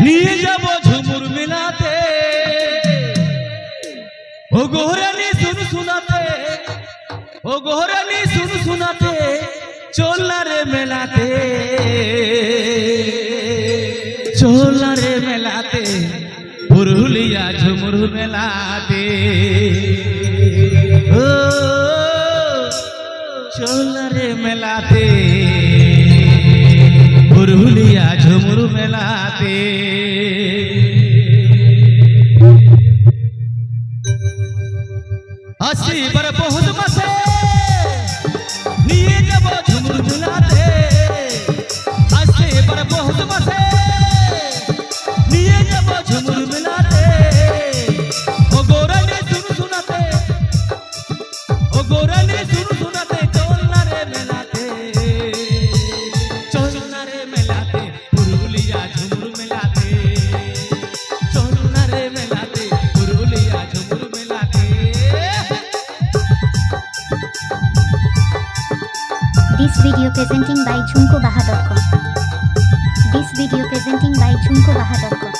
নিয়ে যাব ঝুমুর মেলাতে, ও গোহরানি শুন শোনাতে, ও গোহরানি শুন শোনাতে, চল না রে মেলাতে, চল না রে মেলাতে, পুরুলিয়া ঝুমুর মেলাতে, ও চল না রে মেলাতে, পুরুলিয়া ঝুমুর মেলাতে। আসি বার বহুত মাসে নিয়ে যাব ঝুমুর মেলাতে, আসি বার বহুত মাসে নিয়ে যাব ঝুমুর মেলাতে, ও গোরানি শুন শোনাতে, ও গোরানি শুন শোনাতে, চল না রে মেলাতে, চল না রে মেলাতে, পুরুলিয়া ঝুমুর মেলাতে, চল না রে মেলাতে, পুরুলিয়া ঝুমুর মেলাতে। This video presenting by jhumkobaha.com. This video presenting by jhumkobaha.com.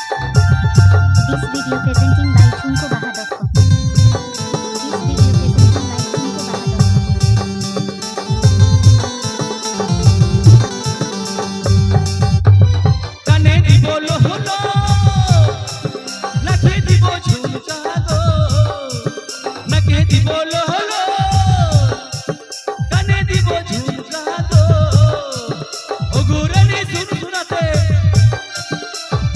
This video presenting by jhumkobaha.com. This video presenting by jhumkobaha.com. কানে দিব লোহলো নাকে দিব ঝুমকা গো, নাকে দিব লোহলো কানে দিব ঝুমকা গো, ও গোরানি শুন শোনাতে,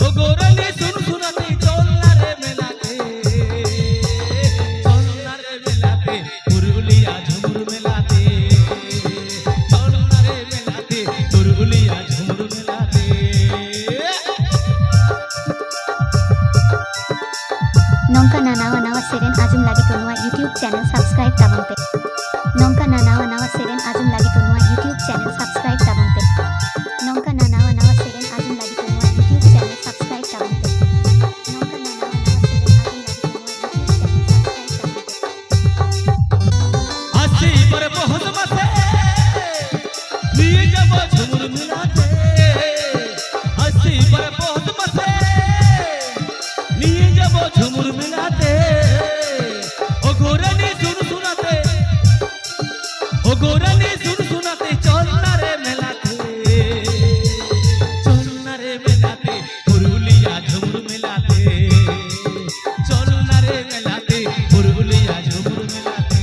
ও গোরানি শুন শোনাতে, চল না রে মেলাতে, চল না রে মেলাতে, পুরুলিয়া ঝুমুর মেলাতে, চল না রে মেলাতে, পুরুলিয়া ঝুমুর মেলাতে। Nongka na nawa seren ajum lagi to nuwa YouTube channel subscribe tabon pe. Nongka na nawa seren ajum lagi to nuwa YouTube channel subscribe tabon pe. Nongka na nawa seren ajum lagi to nuwa YouTube channel subscribe tabon pe. Nongka na nawa seren ajum lagi to nuwa YouTube channel subscribe tabon pe. আসি বার বহুত মাসে নিয়ে যাব ঝুমুর মেলাতে, আসি বার বহুত মাসে নিয়ে যাব ঝুমুর মেলাতে, ও গোরানি শুন শোনাতে, ও গোরানি শুন শোনাতে, চল না রে মেলাতে, চল না রে মেলাতে, পুরুলিয়া ঝুমুর মেলাতে, চল না রে মেলাতে, পুরুলিয়া ঝুমুর মেলাতে।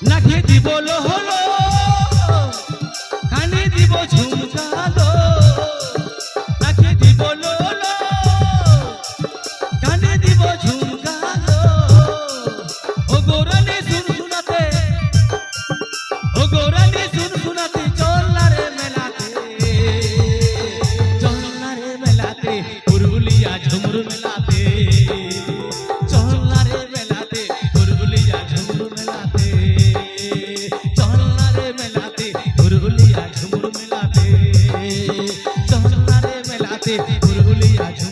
নাকে দিব লোহলো কানে দিব ঝুমকা গো, নাকে দিব লোহলো কানে দিব ঝুমকা গো, ও গোরানি শুন শোনাতে, ও গোরানি শুন শোনাতে, চল না রে মেলাতে, চল না রে মেলাতে, পুরুলিয়া ঝুমুর মেলাতে, চল না রে মেলাতে, পুরুলিয়া ঝুমুর মেলাতে, চল না রে মেলাতে, পুরুলিয়া ঝুমুর মেলাতে, চল না রে মেলাতে, পুরুলিয়া ঝুমুর